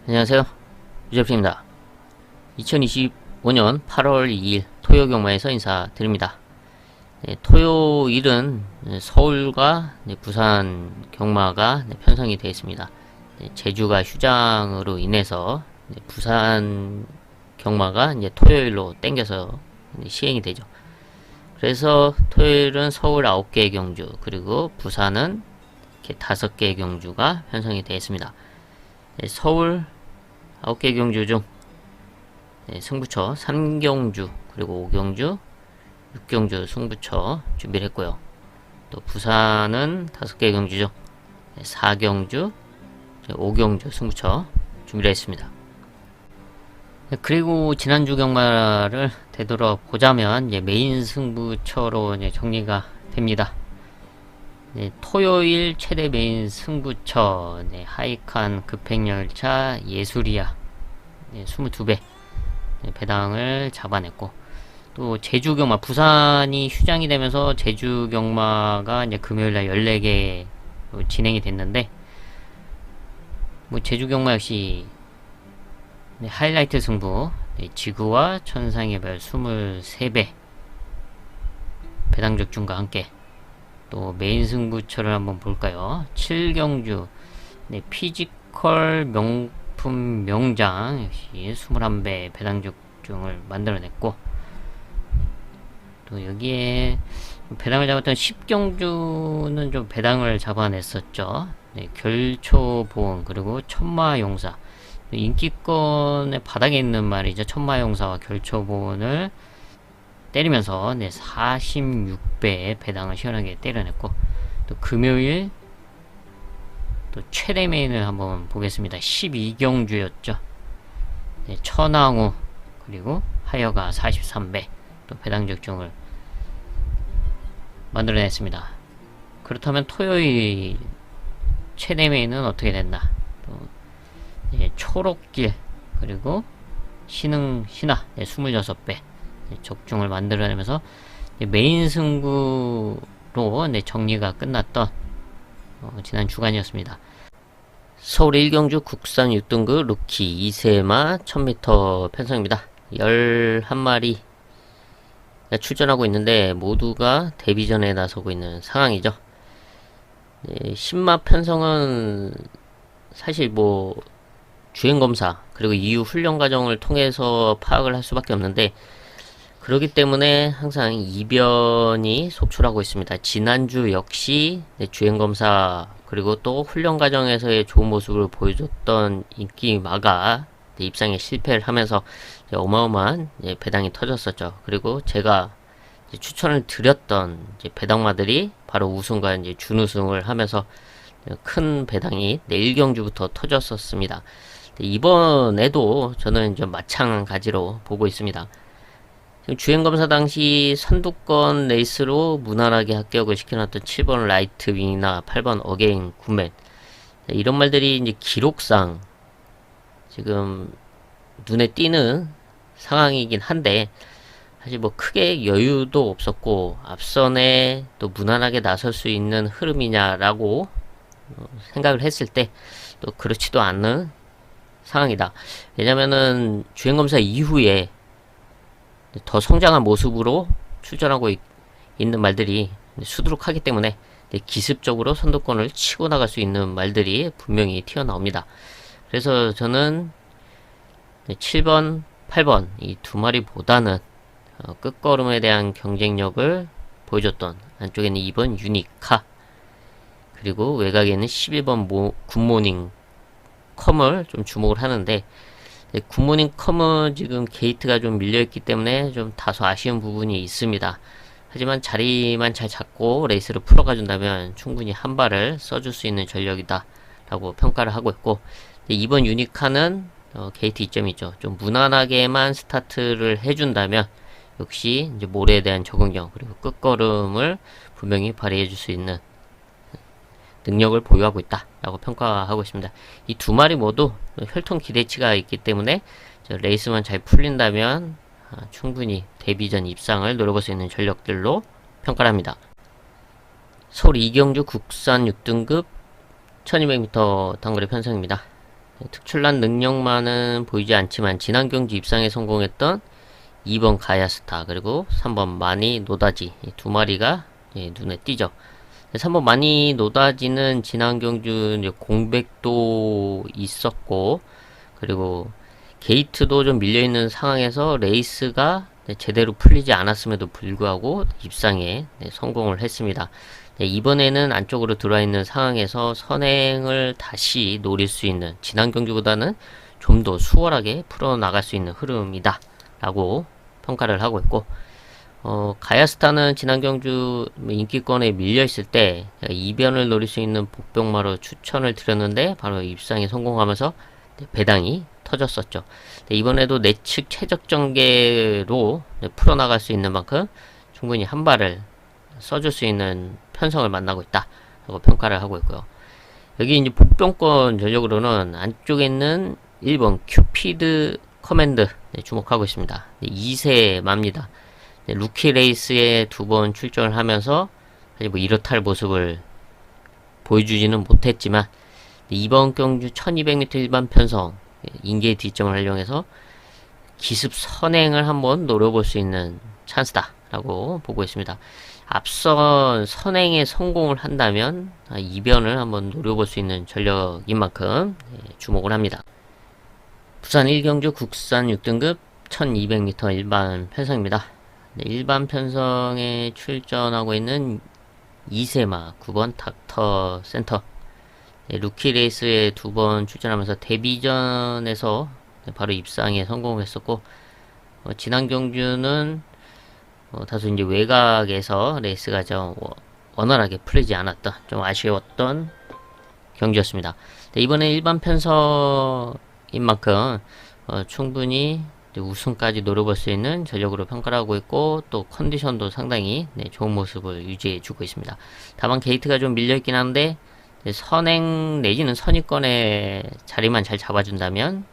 안녕하세요. 유재프입니다. 2025년 8월 2일 토요 경마에서 인사드립니다. 토요일은 서울과 부산 경마가 편성이 되어 있습니다. 제주가 휴장으로 인해서 부산 경마가 토요일로 땡겨서 시행이 되죠. 그래서 토요일은 서울 9개의 경주, 그리고 부산은 이렇게 5개의 경주가 편성이 되어 있습니다. 서울 9개 경주 중 승부처 3경주, 그리고 5경주, 6경주 승부처 준비를 했고요. 또 부산은 5개 경주 중 4경주, 5경주 승부처 준비를 했습니다. 그리고 지난주 경마를 되돌아보자면 메인 승부처로 정리가 됩니다. 토요일 최대 메인 승부처 하이칸 급행열차 예술이야 22배 배당을 잡아냈고, 또 제주 경마 부산이 휴장이 되면서 제주 경마가 금요일날 14개 진행이 됐는데, 제주 경마 역시 하이라이트 승부 지구와 천상의 별 23배 배당 적중과 함께, 또 메인 승부처를 한번 볼까요? 7경주 피지컬 명품 명장 역시 21배 배당 적중을 만들어냈고, 또 여기에 배당을 잡았던 10경주는 좀 배당을 잡아냈었죠. 결초보험, 그리고 천마용사, 인기권의 바닥에 있는 말이죠. 천마용사와 결초보험을 때리면서 46배의 배당을 시원하게 때려냈고, 또 금요일 또 최대 메인을 한번 보겠습니다. 12경주였죠. 천왕후 그리고 하여가 43배 또 배당 적중을 만들어냈습니다. 그렇다면 토요일 최대 메인은 어떻게 됐나? 또 초록길 그리고 신흥 신화 26배 적중을 만들어내면서 메인 승부로 정리가 끝났던 지난 주간이었습니다. 서울 1경주 국산 6등급 루키 2세마 1000m 편성입니다. 11마리 출전하고 있는데 모두가 데뷔전에 나서고 있는 상황이죠. 신마 편성은 사실 주행검사 그리고 이후 훈련 과정을 통해서 파악을 할 수밖에 없는데, 그렇기 때문에 항상 이변이 속출하고 있습니다. 지난주 역시 주행검사 그리고 또 훈련 과정에서의 좋은 모습을 보여줬던 인기마가 입상에 실패를 하면서 어마어마한 배당이 터졌었죠. 그리고 제가 추천을 드렸던 배당마들이 바로 우승과 준우승을 하면서 큰 배당이 1경주부터 터졌었습니다. 이번에도 저는 좀 마찬가지로 보고 있습니다. 주행검사 당시 선두권 레이스로 무난하게 합격을 시켜놨던 7번 라이트윙이나 8번 어게인 굿맨, 이런 말들이 기록상 지금 눈에 띄는 상황이긴 한데, 사실 크게 여유도 없었고 앞선에 또 무난하게 나설 수 있는 흐름이냐라고 생각을 했을 때 또 그렇지도 않은 상황이다. 왜냐면은 주행검사 이후에 더 성장한 모습으로 출전하고 있는 말들이 수두룩하기 때문에 기습적으로 선두권을 치고 나갈 수 있는 말들이 분명히 튀어나옵니다. 그래서 저는 7번, 8번 이 두 마리보다는 끝걸음에 대한 경쟁력을 보여줬던, 안쪽에는 2번 유니카, 그리고 외곽에는 11번 굿모닝 컴을 좀 주목을 하는데, 굿모닝 컴은 지금 게이트가 좀 밀려있기 때문에 좀 다소 아쉬운 부분이 있습니다. 하지만 자리만 잘 잡고 레이스를 풀어가준다면 충분히 한 발을 써줄 수 있는 전력이다 라고 평가를 하고 있고, 이번 유니카는 게이트 이점이 있죠. 좀 무난하게만 스타트를 해준다면 역시 모래에 대한 적응력 그리고 끝걸음을 분명히 발휘해줄 수 있는 능력을 보유하고 있다 라고 평가하고 있습니다. 이 두 마리 모두 혈통 기대치가 있기 때문에 레이스만 잘 풀린다면 충분히 데뷔전 입상을 노려볼 수 있는 전력들로 평가를 합니다. 서울 이경주 국산 6등급 1200m 단거리 편성입니다. 특출난 능력만은 보이지 않지만 지난 경주 입상에 성공했던 2번 가야스타 그리고 3번 마니 노다지 두 마리가 눈에 띄죠. 3번 마니 노다지는 지난 경주 공백도 있었고 그리고 게이트도 좀 밀려있는 상황에서 레이스가 제대로 풀리지 않았음에도 불구하고 입상에 성공을 했습니다. 이번에는 안쪽으로 들어와 있는 상황에서 선행을 다시 노릴 수 있는 지난 경주보다는 좀 더 수월하게 풀어나갈 수 있는 흐름이다 라고 평가를 하고 있고 가야스타는 지난 경주 인기권에 밀려있을 때 이변을 노릴 수 있는 복병마로 추천을 드렸는데 바로 입상에 성공하면서 배당이 터졌었죠. 이번에도 내측 최적 전개로 풀어나갈 수 있는 만큼 충분히 한 발을 써줄 수 있는 편성을 만나고 있다 라고 평가를 하고 있고요. 여기 이제 복병권 전력으로는 안쪽에 있는 1번 큐피드 커맨드 주목하고 있습니다. 2세 맙니다. 루키 레이스에 2번 출전을 하면서 사실 뭐 이렇다 할 모습을 보여주지는 못했지만 이번 경주 1200m 일반 편성 인게이트 이점을 활용해서 기습 선행을 한번 노려볼 수 있는 찬스다 라고 보고 있습니다. 앞선 선행에 성공을 한다면 이변을 한번 노려볼 수 있는 전력인 만큼 주목을 합니다. 부산 1경주 국산 6등급 1200m 일반 편성입니다. 일반 편성에 출전하고 있는 2세마 9번 닥터 센터 루키 레이스에 2번 출전하면서 데뷔전에서 바로 입상에 성공했었고 지난 경주는 다소 이제 외곽에서 레이스가 좀 원활하게 풀리지 않았던 좀 아쉬웠던 경기였습니다. 이번에 일반 편성인 만큼 충분히 우승까지 노려볼 수 있는 전력으로 평가를 하고 있고 또 컨디션도 상당히 좋은 모습을 유지해 주고 있습니다. 다만 게이트가 좀 밀려있긴 한데 선행 내지는 선입권의 자리만 잘 잡아준다면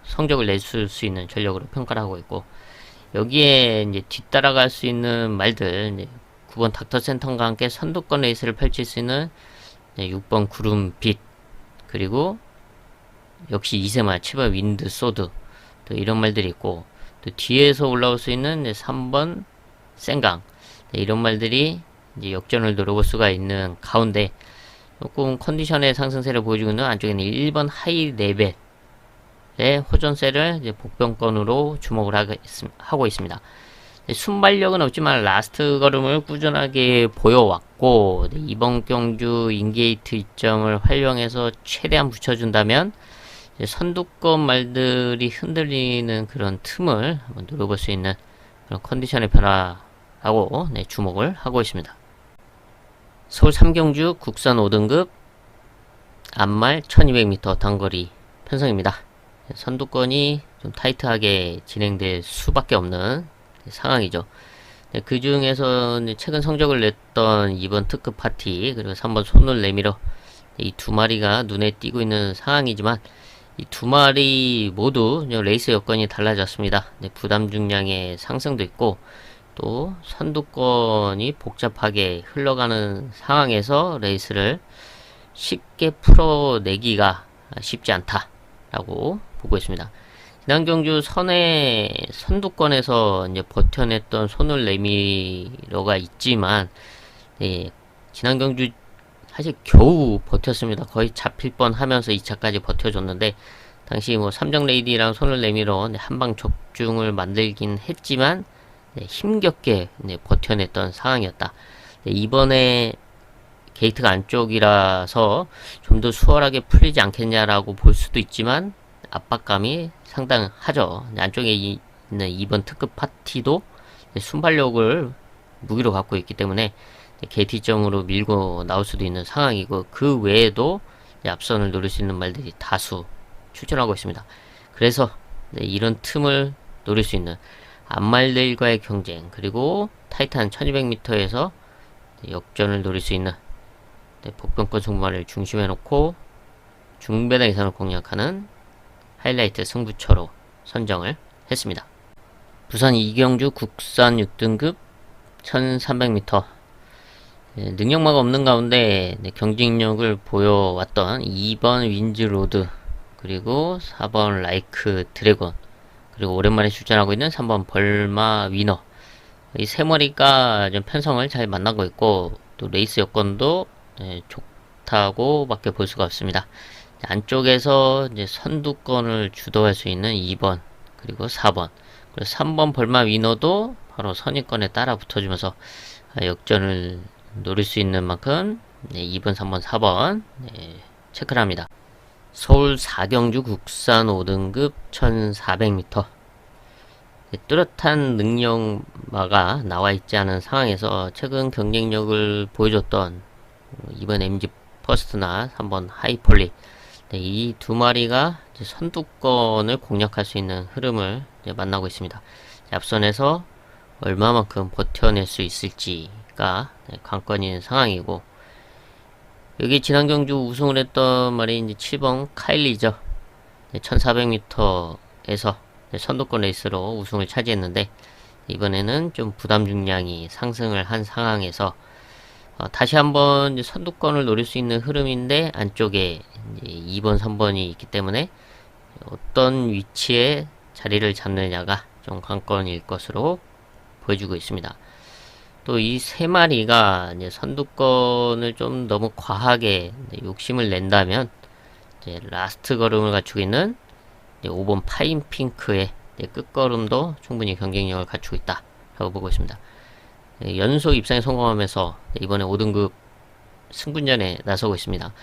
성적을 낼 수 있는 전력으로 평가를 하고 있고 여기에 이제 뒤따라갈 수 있는 말들 9번 닥터 센터과 함께 선두권 레이스를 펼칠 수 있는 6번 구름빛 그리고 역시 2세마 7번 윈드 소드 또 이런 말들이 있고 또 뒤에서 올라올 수 있는 3번 생강 이런 말들이 이제 역전을 노려볼 수가 있는 가운데 조금 컨디션의 상승세를 보여주고 있는 안쪽에는 1번 하이 레벨의 호전세를 이제 복병권으로 주목을 하고 있습니다. 순발력은 없지만 라스트 걸음을 꾸준하게 보여왔고 이번 경주 인게이트 이점을 활용해서 최대한 붙여준다면 선두권 말들이 흔들리는 그런 틈을 한번 노려볼 수 있는 그런 컨디션의 변화라고 주목을 하고 있습니다. 서울 3경주 국산 5등급 안말 1200m 단거리 편성입니다. 선두권이 좀 타이트하게 진행될 수밖에 없는 상황이죠. 그 중에서 최근 성적을 냈던 2번 특급 파티 그리고 3번 손을 내밀어 이 두 마리가 눈에 띄고 있는 상황이지만 이 두 마리 모두 레이스 여건이 달라졌습니다. 부담 중량의 상승도 있고 또 선두권이 복잡하게 흘러가는 상황에서 레이스를 쉽게 풀어내기가 쉽지 않다라고 보고 있습니다. 지난 경주 선두권에서 이제 버텨냈던 손을 내밀어가 있지만 지난 경주 사실 겨우 버텼습니다. 거의 잡힐 뻔 하면서 2차까지 버텨줬는데 당시 뭐 삼정 레이디랑 손을 내밀어 한방 적중을 만들긴 했지만 힘겹게 버텨냈던 상황이었다. 이번에 게이트가 안쪽이라서 좀 더 수월하게 풀리지 않겠냐라고 볼 수도 있지만 압박감이 상당하죠. 안쪽에 있는 2번 특급 파티도 순발력을 무기로 갖고 있기 때문에 게이트점으로 밀고 나올 수도 있는 상황이고 그 외에도 앞선을 노릴 수 있는 말들이 다수 출전하고 있습니다. 그래서 이런 틈을 노릴 수 있는 앞말들과의 경쟁 그리고 타이탄 1200m에서 역전을 노릴 수 있는 복병권 승부만을 중심에 놓고 중배당 이상을 공략하는 하이라이트 승부처로 선정을 했습니다. 부산 2경주 국산 6등급 1300m 능력마가 없는 가운데 경쟁력을 보여왔던 2번 윈즈로드, 그리고 4번 라이크 드래곤, 그리고 오랜만에 출전하고 있는 3번 벌마 위너, 이 세 마리가 좀 편성을 잘 만나고 있고, 또 레이스 여건도 좋다고 밖에 볼 수가 없습니다. 안쪽에서 이제 선두권을 주도할 수 있는 2번, 그리고 4번, 그리고 3번 벌마 위너도 바로 선입권에 따라 붙어주면서 역전을 노릴 수 있는 만큼 2번, 3번, 4번 체크를 합니다. 서울 4경주 국산 5등급 1400m, 뚜렷한 능력마가 나와 있지 않은 상황에서 최근 경쟁력을 보여줬던 2번 MG 퍼스트나 3번 하이폴리, 이 두 마리가 선두권을 공략할 수 있는 흐름을 만나고 있습니다. 앞선에서 얼마만큼 버텨낼 수 있을지가 관건인 상황이고, 여기 지난 경주 우승을 했던 말이 이제 7번 카일리죠. 1400m에서 선두권 레이스로 우승을 차지했는데, 이번에는 좀 부담 중량이 상승을 한 상황에서 다시 한번 선두권을 노릴 수 있는 흐름인데, 안쪽에 2번, 3번이 있기 때문에 어떤 위치에 자리를 잡느냐가 좀 관건일 것으로 보여주고 있습니다. 또 이 세 마리가 이제 선두권을 좀 너무 과하게 욕심을 낸다면, 이제 라스트 걸음을 갖추고 있는 5번 파인핑크의 끝걸음도 충분히 경쟁력을 갖추고 있다 라고 보고 있습니다. 연속 입상에 성공하면서 이번에 5등급 승군전에 나서고 있습니다.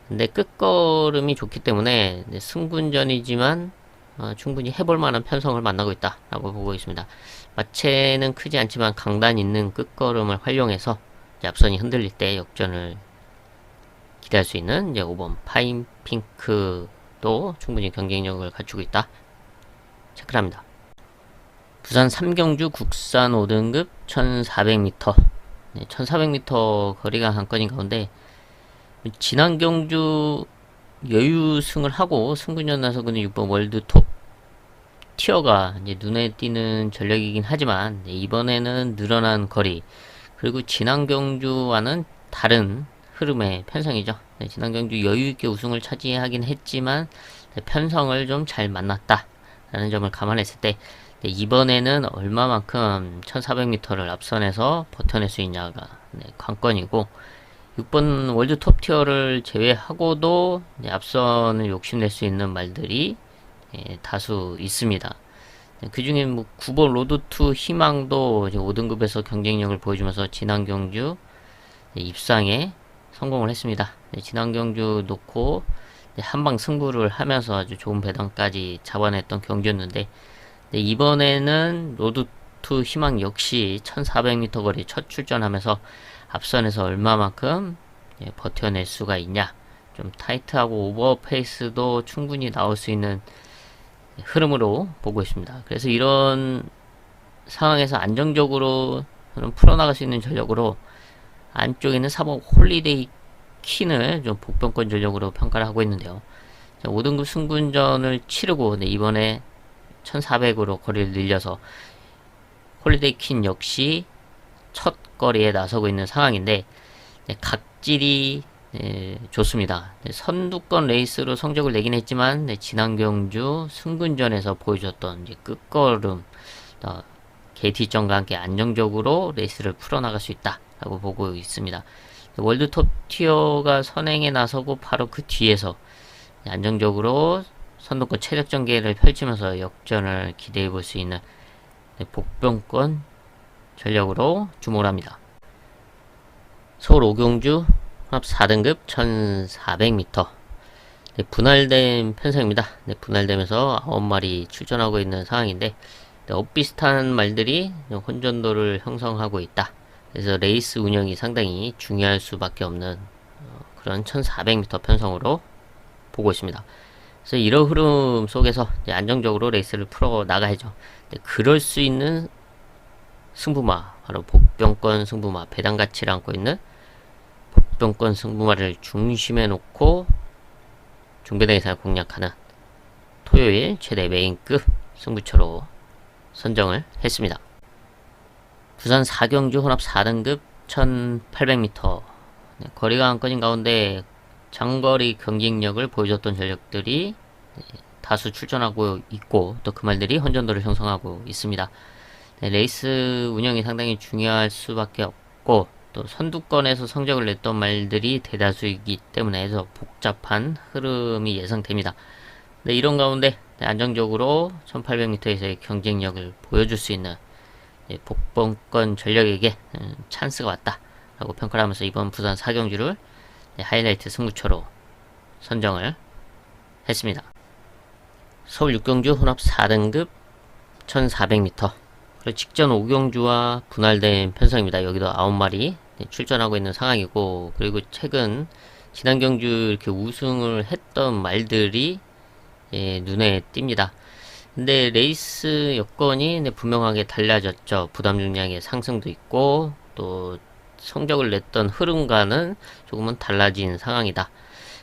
근데 끝걸음이 좋기 때문에 승군전이지만 충분히 해볼 만한 편성을 만나고 있다 라고 보고 있습니다. 마체는 크지 않지만 강단 있는 끝걸음을 활용해서 앞선이 흔들릴 때 역전을 기대할 수 있는 이제 5번 파인핑크도 충분히 경쟁력을 갖추고 있다 체크를 합니다. 부산 3경주 국산 5등급 1400m, 1400m 거리가 관건인 가운데, 지난 경주 여유승을 하고 승군전 나서고는 6번 월드 톱 티어가 이제 눈에 띄는 전력이긴 하지만, 이번에는 늘어난 거리, 그리고 지난 경주와는 다른 흐름의 편성이죠. 지난 경주 여유있게 우승을 차지하긴 했지만 편성을 좀 잘 만났다 라는 점을 감안했을 때, 이번에는 얼마만큼 1400m를 앞선에서 버텨낼 수 있냐가 관건이고, 6번 월드 톱 티어를 제외하고도 앞선을 욕심낼 수 있는 말들이 다수 있습니다. 그 중에 뭐 9번 로드2 희망도 5등급에서 경쟁력을 보여주면서 지난 경주 입상에 성공을 했습니다. 지난 경주 놓고 한방 승부를 하면서 아주 좋은 배당까지 잡아냈던 경주였는데, 이번에는 로드2 희망 역시 1400m 거리 첫 출전하면서 앞선에서 얼마만큼 버텨낼 수가 있냐, 좀 타이트하고 오버페이스도 충분히 나올 수 있는 흐름으로 보고 있습니다. 그래서 이런 상황에서 안정적으로 풀어나갈 수 있는 전력으로 안쪽에 있는 4번 홀리데이 퀸을 좀 복병권 전력으로 평가를 하고 있는데요. 5등급 승군전을 치르고 이번에 1400으로 거리를 늘려서 홀리데이 퀸 역시 첫 거리에 나서고 있는 상황인데, 각질이 좋습니다. 선두권 레이스로 성적을 내긴 했지만 지난 경주 승군전에서 보여줬던 이제 끝걸음 KT점과 함께 안정적으로 레이스를 풀어나갈 수 있다 라고 보고 있습니다. 월드톱 티어가 선행에 나서고 바로 그 뒤에서 안정적으로 선두권 최적 전개를 펼치면서 역전을 기대해 볼 수 있는 복병권 전력으로 주목을 합니다. 서울 5경주 혼합 4등급 1400m, 분할된 편성입니다. 분할되면서 9마리 출전하고 있는 상황인데, 엇비슷한 말들이 혼전도를 형성하고 있다. 그래서 레이스 운영이 상당히 중요할 수밖에 없는 그런 1400m 편성으로 보고 있습니다. 그래서 이런 흐름 속에서 안정적으로 레이스를 풀어 나가야죠. 그럴 수 있는 승부마, 바로 복병권 승부마, 배당 가치를 안고 있는 복병권 승부마를 중심에 놓고 중배당 예상을 공략하는 토요일 최대 메인급 승부처로 선정을 했습니다. 부산 4경주 혼합 4등급 1800m. 거리가 안 꺼진 가운데 장거리 경쟁력을 보여줬던 전력들이 다수 출전하고 있고, 또 그 말들이 혼전도를 형성하고 있습니다. 레이스 운영이 상당히 중요할 수밖에 없고, 또 선두권에서 성적을 냈던 말들이 대다수이기 때문에 해서 복잡한 흐름이 예상됩니다. 이런 가운데 안정적으로 1800m에서의 경쟁력을 보여줄 수 있는 복권권 전력에게 찬스가 왔다 라고 평가를 하면서 이번 부산 4경주를 하이라이트 승부처로 선정을 했습니다. 서울 6경주 혼합 4등급 1400m, 그리고 직전 5경주와 분할된 편성입니다. 여기도 9마리 출전하고 있는 상황이고, 그리고 최근 지난 경주 이렇게 우승을 했던 말들이 눈에 띕니다. 근데 레이스 여건이 분명하게 달라졌죠. 부담 중량의 상승도 있고, 또 성적을 냈던 흐름과는 조금은 달라진 상황이다.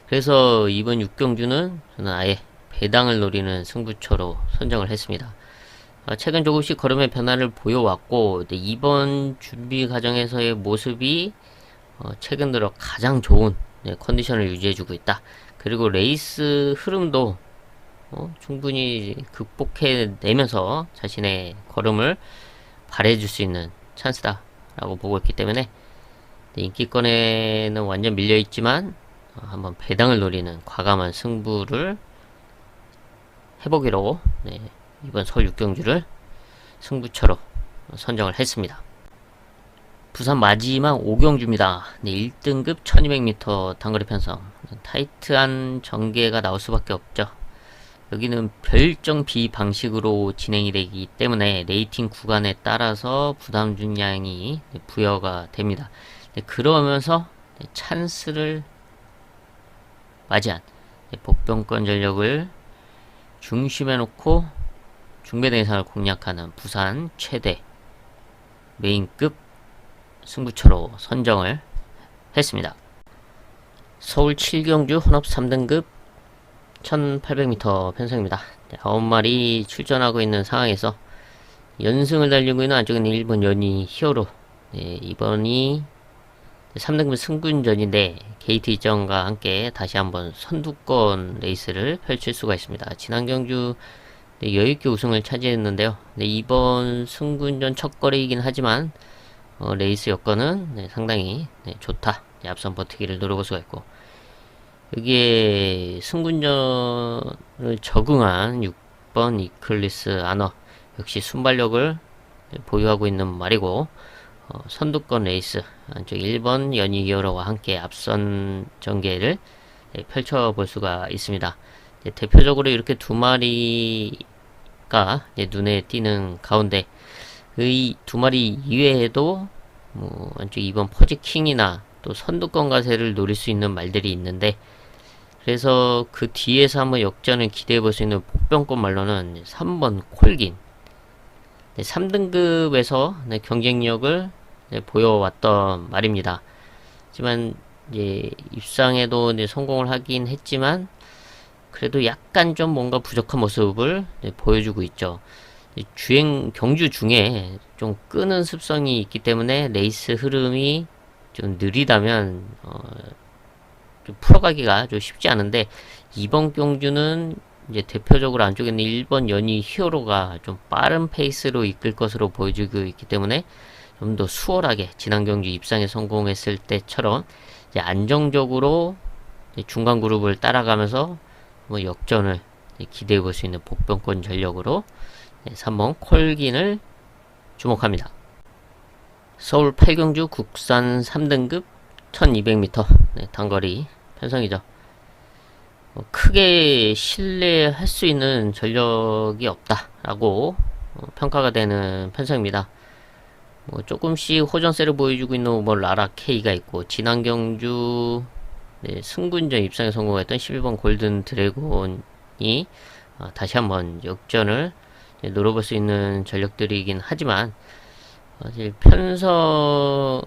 그래서 이번 6경주는 저는 아예 배당을 노리는 승부처로 선정을 했습니다. 최근 조금씩 걸음의 변화를 보여왔고, 이번 준비 과정에서의 모습이 최근 들어 가장 좋은 컨디션을 유지해주고 있다. 그리고 레이스 흐름도 충분히 극복해내면서 자신의 걸음을 발해줄 수 있는 찬스다 라고 보고 있기 때문에 인기권에는 완전 밀려있지만 한번 배당을 노리는 과감한 승부를 해보기로 이번 서울 6경주를 승부처로 선정을 했습니다. 부산 마지막 5경주입니다. 1등급 1200m 단거리 편성, 타이트한 전개가 나올 수밖에 없죠. 여기는 별정 B 방식으로 진행이 되기 때문에 레이팅 구간에 따라서 부담 중량이 부여가 됩니다. 그러면서 찬스를 맞이한 복병권 전력을 중심에 놓고 중배당 이상을 공략하는 부산 최대 메인급 승부처로 선정을 했습니다. 서울 7경주 혼합 3등급 1800m 편성입니다. 9마리 출전하고 있는 상황에서 연승을 달리고 있는 안쪽에는 일본 연희 히어로, 이번이 3등급 승군전인데 게이트 이전과 함께 다시 한번 선두권 레이스를 펼칠 수가 있습니다. 지난 경주 여유있게 우승을 차지했는데요. 이번 승군전 첫 거리이긴 하지만 레이스 여건은 상당히 좋다. 앞선 버티기를 노려볼 수가 있고, 여기에 승군전을 적응한 6번 이클리스 아너, 역시 순발력을 보유하고 있는 말이고, 선두권 레이스 안쪽 1번 연희 히어로와 함께 앞선 전개를 펼쳐볼 수가 있습니다. 대표적으로 이렇게 두 마리가 눈에 띄는 가운데, 이 두 마리 이외에도 안쪽 2번 퍼지킹이나 또 선두권 가세를 노릴 수 있는 말들이 있는데, 그래서 그 뒤에서 한번 역전을 기대해 볼 수 있는 복병권 말로는 3번 콜긴, 3등급에서 경쟁력을 보여왔던 말입니다. 하지만 입상에도 성공을 하긴 했지만 그래도 약간 좀 뭔가 부족한 모습을 보여주고 있죠. 경주 중에 좀 끄는 습성이 있기 때문에 레이스 흐름이 좀 느리다면 좀 풀어가기가 좀 쉽지 않은데, 이번 경주는 대표적으로 안쪽에 있는 1번 연희 히어로가 좀 빠른 페이스로 이끌 것으로 보여지고 있기 때문에 좀 더 수월하게 지난 경주 입상에 성공했을 때처럼 안정적으로 중간 그룹을 따라가면서 역전을 기대해 볼 수 있는 복병권 전력으로 3번 콜긴을 주목합니다. 서울 8경주 국산 3등급 1200m 단거리 편성이죠. 크게 신뢰할 수 있는 전력이 없다라고 평가가 되는 편성입니다. 조금씩 호전세를 보여주고 있는 라라 K가 있고, 지난 경주 승군전 입상에 성공했던 11번 골든 드래곤이 다시 한번 역전을 노려볼 수 있는 전력들이긴 하지만, 사실 편성상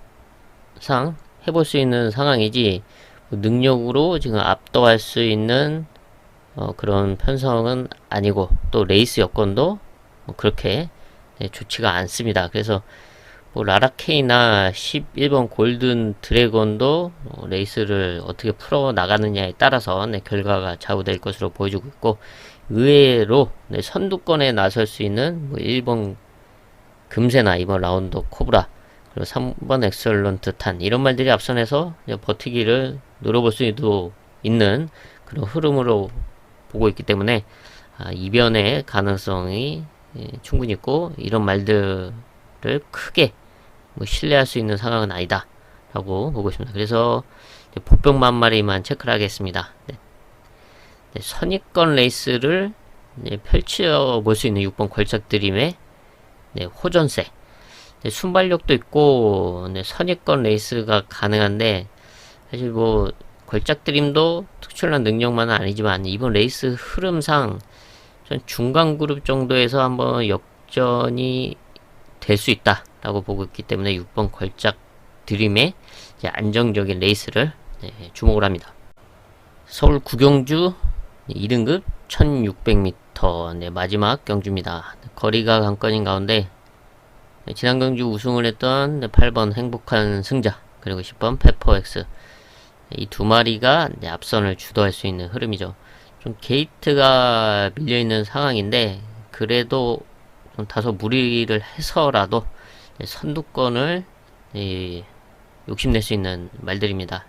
해볼 수 있는 상황이지 능력으로 지금 압도할 수 있는 그런 편성은 아니고, 또 레이스 여건도 그렇게 좋지가 않습니다. 그래서 뭐 라라케이나 11번 골든 드래곤도 레이스를 어떻게 풀어 나가느냐에 따라서 결과가 좌우될 것으로 보여주고 있고, 의외로 선두권에 나설 수 있는 뭐 1번 금세나 이번 라운드 코브라, 그리고 3번 엑설런트 탄, 이런 말들이 앞선에서 버티기를 노려볼 수도 있는 그런 흐름으로 보고 있기 때문에 이변의 가능성이 충분히 있고, 이런 말들을 크게 뭐 신뢰할 수 있는 상황은 아니다 라고 보고 있습니다. 그래서 복병만 마리만 체크를 하겠습니다. 선입권 레이스를 펼쳐 볼 수 있는 6번 걸작 드림의 호전세, 순발력도 있고 선입권 레이스가 가능한데, 사실 뭐 걸작 드림도 특출난 능력만은 아니지만 이번 레이스 흐름상 전 중간 그룹 정도에서 한번 역전이 될 수 있다 라고 보고 있기 때문에 6번 걸작 드림의 안정적인 레이스를 주목을 합니다. 서울 구경주 2등급 1600m 마지막 경주입니다. 거리가 관건인 가운데 지난 경주 우승을 했던 8번 행복한 승자, 그리고 10번 페퍼엑스, 이 두 마리가 앞선을 주도할 수 있는 흐름이죠. 좀 게이트가 밀려있는 상황인데, 그래도 좀 다소 무리를 해서라도 선두권을 욕심낼 수 있는 말들입니다.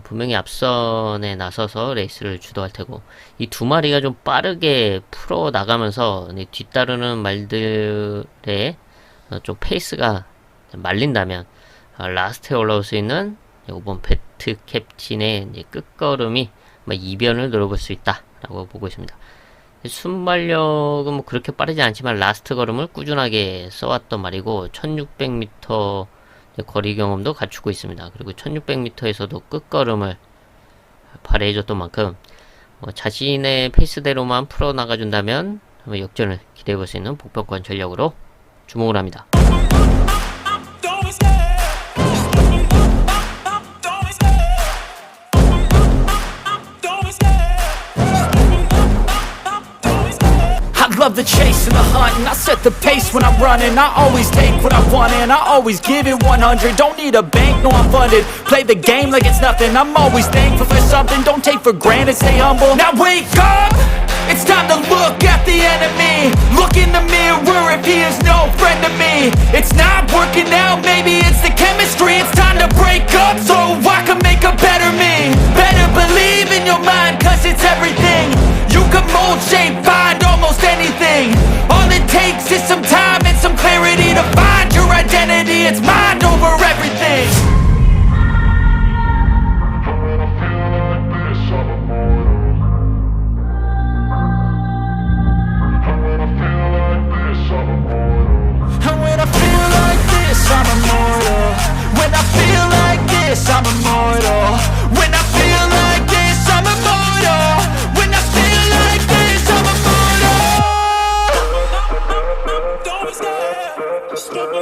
분명히 앞선에 나서서 레이스를 주도할 테고, 이 두 마리가 좀 빠르게 풀어 나가면서 뒤따르는 말들의 좀 페이스가 말린다면 라스트에 올라올 수 있는 5번 배트 캡틴의 끝걸음이 이변을 노려볼 수 있다 라고 보고 있습니다. 순발력은 뭐 그렇게 빠르지 않지만 라스트 걸음을 꾸준하게 써왔던 말이고, 1600m 거리 경험도 갖추고 있습니다. 그리고 1600m에서도 끝걸음을 발휘해줬던 만큼 자신의 페이스대로만 풀어나가준다면 역전을 기대해볼 수 있는 복병권 전력으로 주목을 합니다. Love the chase and the hunt, and I set the pace when I'm running. I always take what I want and I always give it 100. Don't need a bank, no I'm funded. Play the game like it's nothing. I'm always thankful for something. Don't take for granted, stay humble. Now wake up, it's time to look at the enemy. Look in the mirror if he is no friend to me. It's not working out, maybe it's the chemistry. It's time to break up so I can make a better me. Better believe in your mind, cause it's everything. You can mold, shape, find almost anything. All it takes is some time and some clarity to find your identity. It's mind over everything. And when I feel like this, I'm immortal. When I feel like this, I'm immortal. When I feel like this, I'm immortal. When I feel like this, I'm immortal. Don't be scared. Just don't be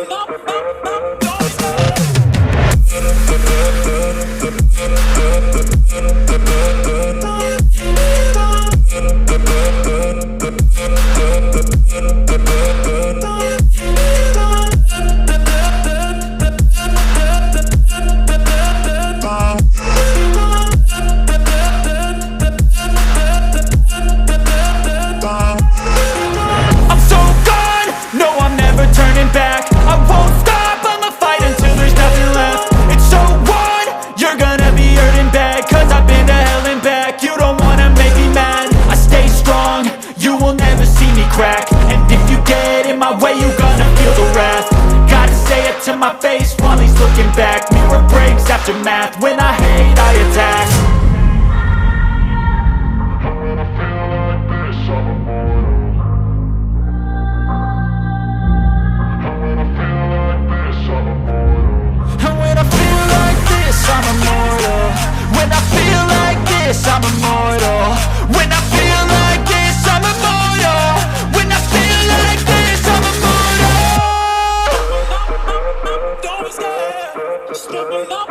crack. And if you get in my way, you gonna feel the wrath. Gotta say it to my face while he's looking back. Mirror breaks after math. When I hate, I attack. And when I feel like this, I'm immortal. When I feel like this, I'm immortal. When I feel like this, I'm immortal. When I feel like this, I'm immortal. Don't be scared. Just don't be scared.